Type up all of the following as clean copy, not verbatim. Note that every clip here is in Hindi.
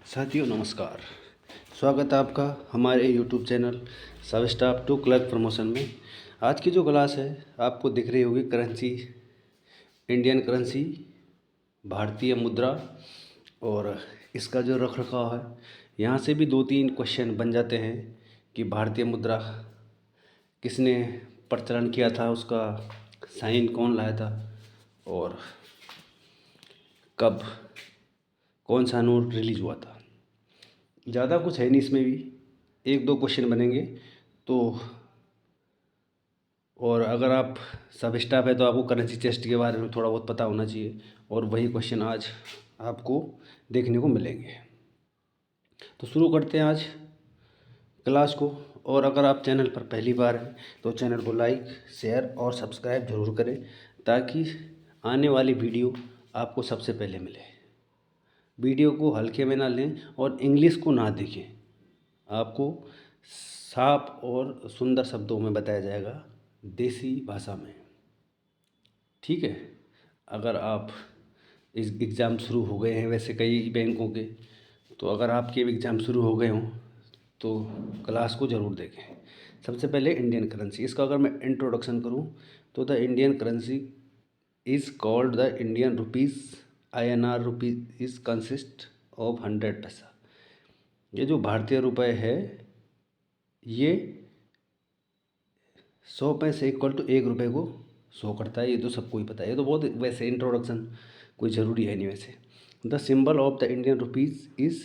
साथियों नमस्कार। स्वागत है आपका हमारे यूट्यूब चैनल सब स्टाफ टू क्लर्क प्रमोशन में। आज की जो क्लास है आपको दिख रही होगी करेंसी, इंडियन करेंसी, भारतीय मुद्रा और इसका जो रख रखाव है। यहाँ से भी 2-3 क्वेश्चन बन जाते हैं कि भारतीय मुद्रा किसने प्रचलन किया था, उसका साइन कौन लाया था और कब कौन सा नोट रिलीज हुआ था। ज़्यादा कुछ है नहीं इसमें भी, 1-2 क्वेश्चन बनेंगे तो। और अगर आप सब स्टाफ है तो आपको करेंसी चेस्ट के बारे में थोड़ा बहुत पता होना चाहिए और वही क्वेश्चन आज आपको देखने को मिलेंगे। तो शुरू करते हैं आज क्लास को। और अगर आप चैनल पर पहली बार हैं तो चैनल को लाइक, शेयर और सब्सक्राइब ज़रूर करें ताकि आने वाली वीडियो आपको सबसे पहले मिले। वीडियो को हल्के में ना लें और इंग्लिश को ना देखें, आपको साफ और सुंदर शब्दों में बताया जाएगा, देसी भाषा में। ठीक है। अगर आप इस एग्ज़ाम शुरू हो गए हैं वैसे कई बैंकों के, तो अगर आपके भी एग्ज़ाम शुरू हो गए हों तो क्लास को ज़रूर देखें। सबसे पहले इंडियन करेंसी, इसका अगर मैं इंट्रोडक्शन करूं तो the Indian currency is called the Indian rupees. INR rupees is consist of 100 पैसा। ये जो भारतीय रुपये है ये 100 पैसे इक्वल टू 1 रुपये को शो करता है। ये तो सबको ही पता है, ये तो बहुत वैसे इंट्रोडक्शन कोई ज़रूरी है नहीं। वैसे the symbol of the Indian rupees is,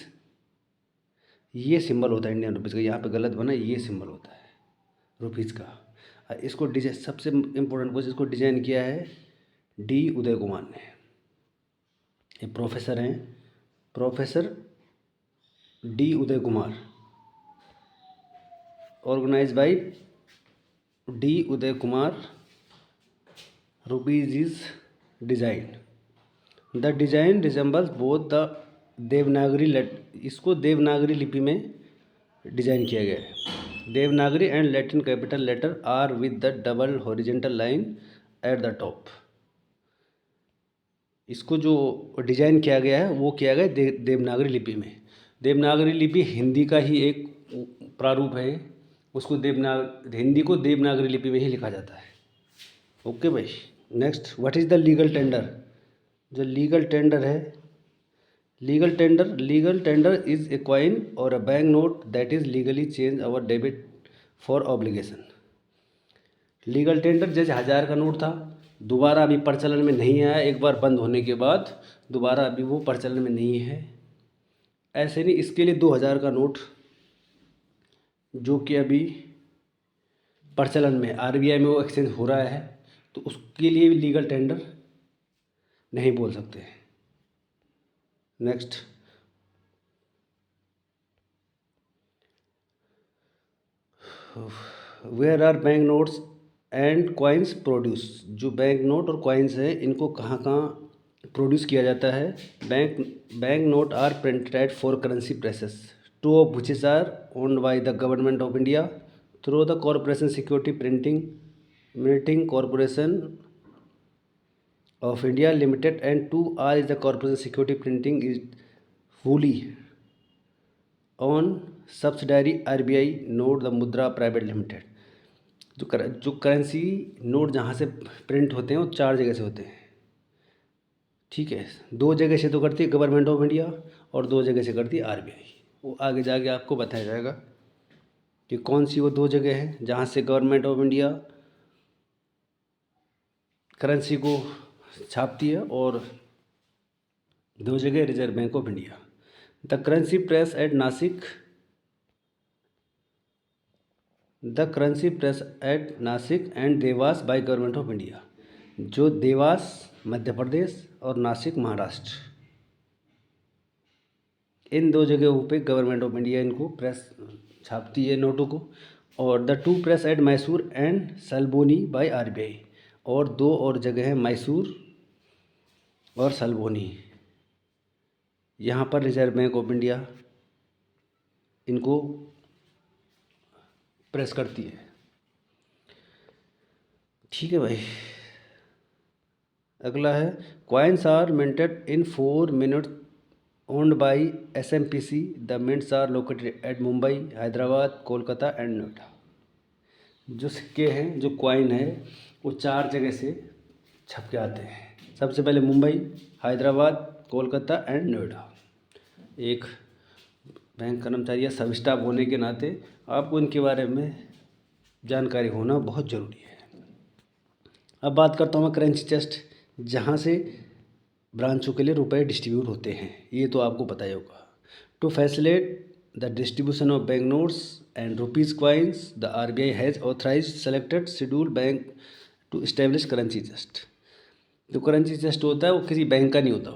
ये सिंबल होता है इंडियन रुपीज़ का। यहाँ पे गलत बना, ये सिंबल होता है रुपीज़ का। इसको डिजाइन, सबसे इम्पोर्टेंट क्वेश्चन, इसको डिज़ाइन किया है डी उदय कुमार ने। ये प्रोफेसर हैं, professor D Uday Kumar. Organise by D Uday Kumar. Rupees is design. The design resembles both the Devanagari इसको देवनागरी लिपि में डिजाइन किया गया है। Devanagari and Latin capital letter R with the double horizontal line at the top. इसको जो डिजाइन किया गया है वो किया गया देवनागरी लिपि में। देवनागरी लिपि हिंदी का ही एक प्रारूप है। उसको हिंदी को देवनागरी लिपि में ही लिखा जाता है। ओके भाई। Next, what is the legal tender. जो लीगल टेंडर है, legal tender is a coin or a bank note that is legally change our debit for obligation. Legal tender जैसे 1000 का नोट था, दोबारा अभी प्रचलन में नहीं आया, एक बार बंद होने के बाद दोबारा अभी वो प्रचलन में नहीं है। ऐसे नहीं, इसके लिए 2000 का नोट जो कि अभी प्रचलन में RBI में वो एक्सचेंज हो रहा है, तो उसके लिए भी लीगल टेंडर नहीं बोल सकते। Next, where are bank notes and coins produce. जो बैंक नोट और कॉइन्स हैं इनको कहाँ कहाँ प्रोड्यूस किया जाता है। Bank note are printed for currency presses, two of which are owned by the government of India through the corporation security printing corporation of India Limited, and 2R is the corporation security printing is fully on subsidiary RBI note the मुद्रा प्राइवेट लिमिटेड। जो करेंसी नोट जहाँ से प्रिंट होते हैं वो 4 जगह से होते हैं। ठीक है, 2 जगह से तो करती है गवर्नमेंट ऑफ इंडिया और 2 जगह से करती है RBI। वो आगे जाके आपको बताया जाएगा कि कौन सी वो 2 जगह है जहाँ से गवर्नमेंट ऑफ इंडिया करेंसी को छापती है और 2 जगह reserve bank of India. The currency press at Nashik and Dewas by government of India. जो देवास मध्य प्रदेश और नासिक महाराष्ट्र, इन 2 जगहों पे गवर्नमेंट ऑफ इंडिया इनको प्रेस छापती है नोटों को। और the 2 press at Mysore and Salboni by RBI। और 2 और जगह है मैसूर और सलबोनी, यहाँ पर रिजर्व बैंक ऑफ इंडिया इनको प्रेस करती है। ठीक है भाई। अगला है, coins are minted in 4 mints owned by SMPC. The mints are located at Mumbai, Hyderabad, Kolkata and Noida. जो सिक्के हैं, जो कॉइन है, वो 4 जगह से छप के आते हैं। सबसे पहले मुंबई, हैदराबाद, कोलकाता एंड नोएडा। एक बैंक कर्मचारी या सब स्टाफ होने के नाते आपको इनके बारे में जानकारी होना बहुत ज़रूरी है। अब बात करता हूँ मैं करेंसी चेस्ट, जहाँ से ब्रांचों के लिए रुपए डिस्ट्रीब्यूट होते हैं। ये तो आपको पता ही होगा। To facilitate the distribution of bank notes and rupees coins, the RBI has authorised selected schedule bank to establish currency chest. जो करेंसी चेस्ट होता है वो किसी बैंक का नहीं होता,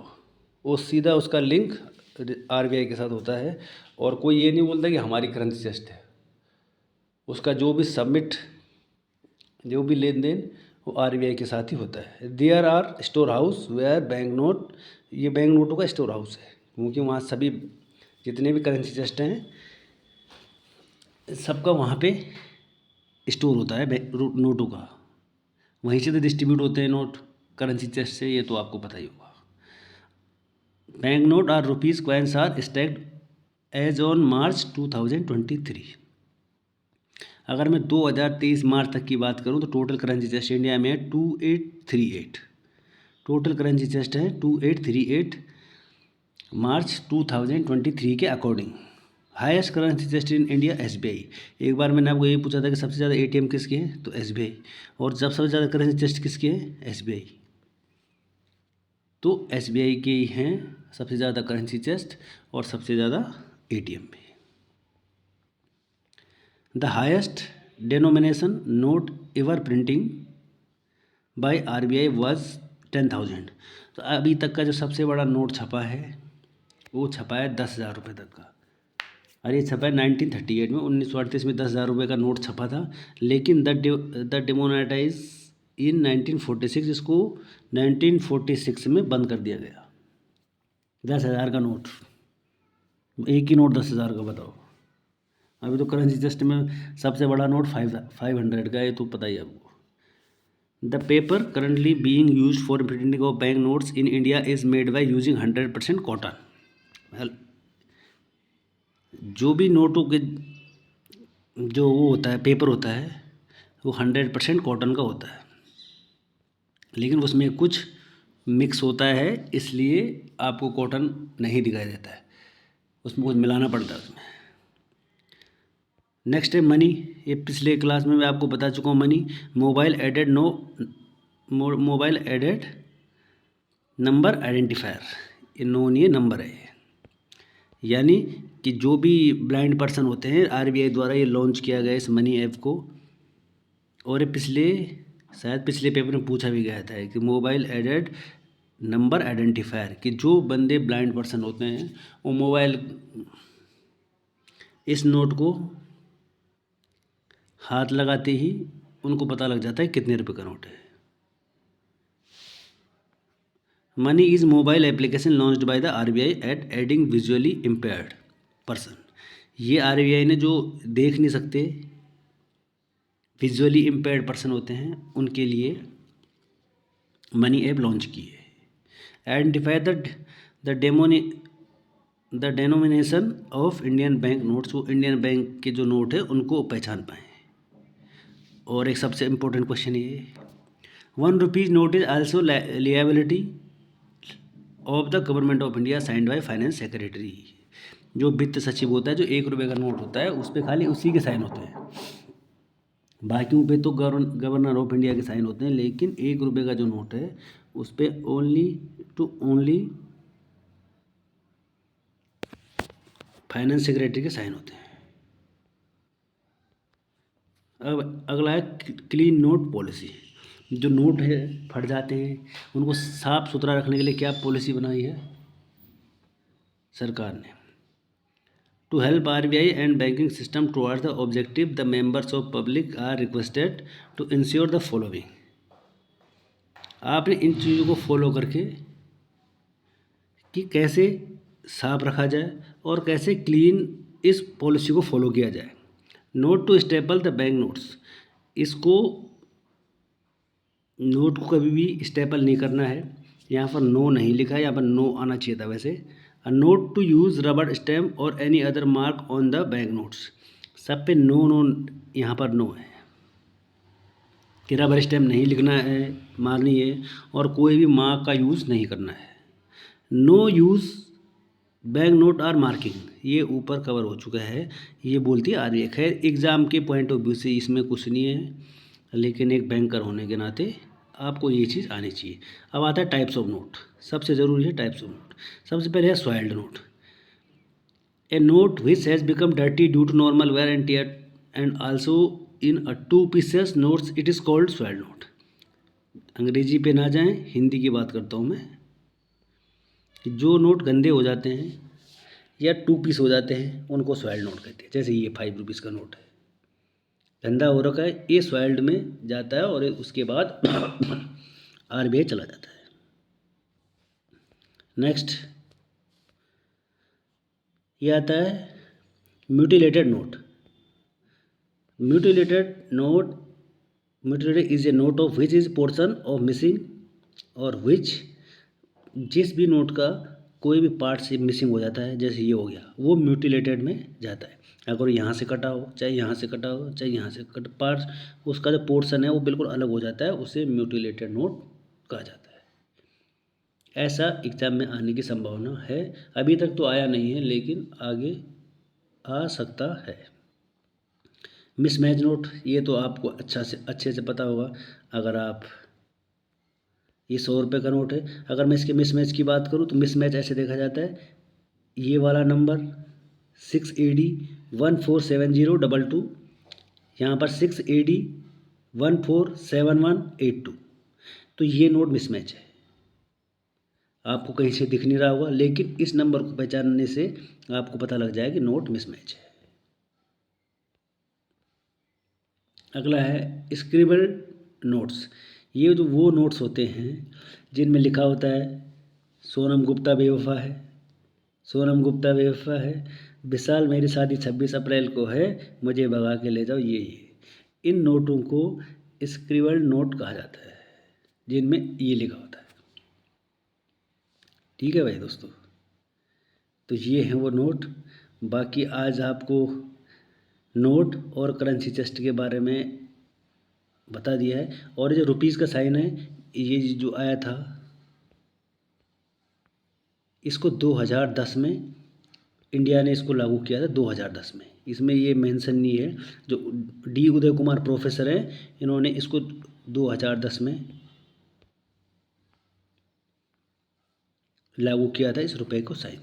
वो सीधा उसका लिंक RBI के साथ होता है। और कोई ये नहीं बोलता कि हमारी करेंसी चेस्ट है। उसका जो भी सबमिट, जो भी लेन देन, वो RBI के साथ ही होता है। There are store house where bank note, ये बैंक नोटों का स्टोर हाउस है, क्योंकि वहाँ सभी जितने भी करेंसी चेस्ट हैं सबका वहाँ पे स्टोर होता है नोटों का। वहीं से तो डिस्ट्रीब्यूट होते हैं नोट करेंसी चेस्ट से, ये तो आपको पता ही होगा। बैंक नोट और rupees coins are stacked as on March 2023। अगर मैं 2023 मार्च तक की बात करूं तो टोटल करेंसी चेस्ट इंडिया में है 2838। टोटल करेंसी चेस्ट है 2838 मार्च 2023 के according. Highest currency chest in India SBI। एक बार मैंने आपको ये पूछा था कि सबसे ज़्यादा ATM किसके हैं, तो SBI। और जब सबसे ज़्यादा करेंसी चेस्ट किसके हैं, SBI। तो SBI के ही हैं सबसे ज़्यादा करेंसी चेस्ट और सबसे ज़्यादा ATM भी। The highest denomination note ever printing by RBI was 10,000। तो अभी तक का जो सबसे बड़ा नोट छपा है वो छपा है 10,000 रुपये तक का। और ये छपा है 1938 में, 1938 में 10,000 रुपये का नोट छपा था। लेकिन द डिमोनेटाइज इन 1946, इसको 1946 में बंद कर दिया गया। 10,000 का नोट, एक ही नोट 10,000 का, बताओ। अभी तो करेंसी चेस्ट में सबसे बड़ा नोट 500 का है, तो पता ही आपको। The paper currently being used for printing of bank notes in India is made by using 100% cotton. जो भी नोटों के जो वो होता है, पेपर होता है, वो 100% कॉटन का होता है। लेकिन उसमें कुछ मिक्स होता है, इसलिए आपको कॉटन नहीं दिखाई देता है, उसमें कुछ मिलाना पड़ता है उसमें। नेक्स्ट है मनी। ये पिछले क्लास में मैं आपको बता चुका हूँ। Money mobile added number identifier, ये नोन, ये नंबर है। यानी कि जो भी ब्लाइंड पर्सन होते हैं, RBI द्वारा ये लॉन्च किया गया इस मनी ऐप को। और ये शायद पिछले पेपर में पूछा भी गया था कि मोबाइल एडेड नंबर आइडेंटिफायर, कि जो बंदे ब्लाइंड पर्सन होते हैं वो मोबाइल इस नोट को हाथ लगाते ही उनको पता लग जाता है कितने रुपए का नोट है। Money is mobile application launched by the RBI at aiding visually impaired person. ये RBI ने जो देख नहीं सकते, विजुअली इम्पेयर्ड पर्सन होते हैं, उनके लिए मनी ऐप लॉन्च की है। Identify the denomination of Indian bank notes, वो इंडियन बैंक के जो नोट है उनको पहचान पाएँ। और एक सबसे इम्पोर्टेंट क्वेश्चन ये, 1 rupees note is also liability of the government of India signed by finance secretary. जो वित्त सचिव होता है, जो 1 रुपये का नोट होता है, उस पर खाली उसी के साइन होते हैं। बाकियों पे तो गवर्नर ऑफ इंडिया के साइन होते हैं, लेकिन 1 रुपये का जो नोट है उस पर ओनली फाइनेंस सेक्रेटरी के साइन होते हैं। अब अगला है क्लीन नोट पॉलिसी। जो नोट है फट जाते हैं, उनको साफ सुथरा रखने के लिए क्या पॉलिसी बनाई है सरकार ने। To help RBI and banking system towards the objective, the members of public are requested to ensure the following. आपने इन चीज़ों को फॉलो करके कि कैसे साफ रखा जाए और कैसे क्लीन इस पॉलिसी को फॉलो किया जाए। Note to staple the bank notes, इसको नोट को कभी भी स्टेपल नहीं करना है। यहाँ पर नो नहीं लिखा है, यहाँ पर नो आना चाहिए था वैसे। A note to use rubber stamp or any other mark on the bank notes. सब पे नो नो यहाँ पर नो है कि रबर स्टैम्प नहीं लिखना है, मारनी है, और कोई भी मार्क का यूज़ नहीं करना है। No use bank note are marking, ये ऊपर कवर हो चुका है, ये बोलती है आरबीआई। खैर एग्ज़ाम के पॉइंट ऑफ व्यू से इसमें कुछ नहीं है, लेकिन एक बैंकर होने के नाते आपको ये चीज़ आनी चाहिए। अब आता है टाइप्स ऑफ नोट। सबसे ज़रूरी है टाइप्स ऑफ नोट। सबसे पहले है soiled note. A note which has become dirty due to normal wear and tear and also in a 2 pieces notes it is called soiled note. अंग्रेजी पे ना जाएं, हिंदी की बात करता हूँ मैं, कि जो नोट गंदे हो जाते हैं या 2 पीस हो जाते हैं उनको सॉइल्ड नोट कहते हैं। जैसे ये 5 रुपीज़ का नोट है, गंदा हो रखा है, ये सॉइल्ड में जाता है और उसके बाद आरबीआई चला जाता है। नेक्स्ट ये आता है mutilated note. Mutilated is a note of which is portion of missing, और विच जिस भी नोट का कोई भी पार्ट से मिसिंग हो जाता है, जैसे ये हो गया, वो म्यूटिलेटेड में जाता है। अगर यहाँ से कटा हो, चाहे यहाँ से कटा हो, चाहे यहाँ से कट, पार्ट उसका जो पोर्शन है वो बिल्कुल अलग हो जाता है, उसे म्यूटिलेटेड नोट कहा जाता है। ऐसा एग्ज़ाम में आने की संभावना है। अभी तक तो आया नहीं है, लेकिन आगे आ सकता है। मिसमैच नोट, ये तो आपको अच्छे से पता होगा। अगर आप, ये 100 रुपये का नोट है, अगर मैं इसके मिसमैच की बात करूँ तो मिसमैच ऐसे देखा जाता है, ये वाला नंबर 6AD 147022, यहाँ पर 6AD 147182, तो ये नोट मिसमैच है। आपको कहीं से दिख नहीं रहा होगा, लेकिन इस नंबर को पहचानने से आपको पता लग जाएगा कि नोट मिसमैच है। अगला है स्क्रिबल नोट्स। ये जो वो नोट्स होते हैं जिनमें लिखा होता है सोनम गुप्ता बेवफा है, सोनम गुप्ता बेवफा है, विशाल मेरी शादी 26 अप्रैल को है, मुझे भगा के ले जाओ, ये इन नोटों को स्क्रिबल नोट कहा जाता है, जिनमें ये लिखा होता है। ठीक है भाई दोस्तों, तो ये हैं वो नोट। बाकी आज आपको नोट और करेंसी चेस्ट के बारे में बता दिया है। और ये जो रुपीज़ का साइन है, ये जो आया था, इसको 2010 में इंडिया ने इसको लागू किया था, 2010 में। इसमें ये मेंशन नहीं है, जो डी उदय कुमार प्रोफेसर हैं, इन्होंने इसको 2010 में लागू किया था, इस रुपए को साइन।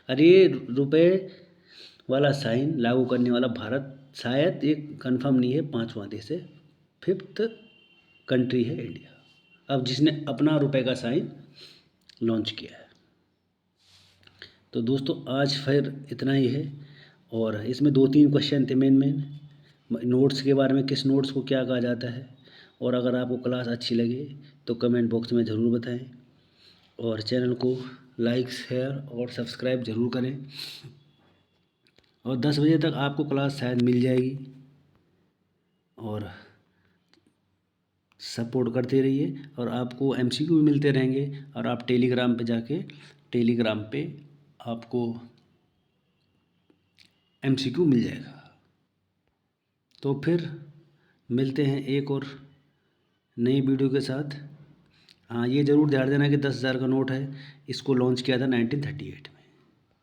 अरे ये रुपए वाला साइन लागू करने वाला भारत शायद एक कंफर्म नहीं है, 5वां देश है, 5th कंट्री है इंडिया, अब जिसने अपना रुपए का साइन लॉन्च किया है। तो दोस्तों आज फिर इतना ही है, और इसमें 2-3 क्वेश्चन थे मेन नोट्स के बारे में, किस नोट्स को क्या कहा जाता है। और अगर आपको क्लास अच्छी लगे तो कमेंट बॉक्स में ज़रूर बताएं, और चैनल को लाइक, शेयर और सब्सक्राइब ज़रूर करें। और 10 बजे तक आपको क्लास शायद मिल जाएगी, और सपोर्ट करते रहिए, और आपको एमसीक्यू भी मिलते रहेंगे। और आप टेलीग्राम पे जाके, टेलीग्राम पे आपको एमसीक्यू मिल जाएगा। तो फिर मिलते हैं एक और नई वीडियो के साथ। हाँ, ये ज़रूर ध्यान देना कि 10,000 का नोट है, इसको लॉन्च किया था 1938 में।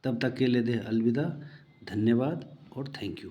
तब तक के लिए दे अलविदा, धन्यवाद और थैंक यू।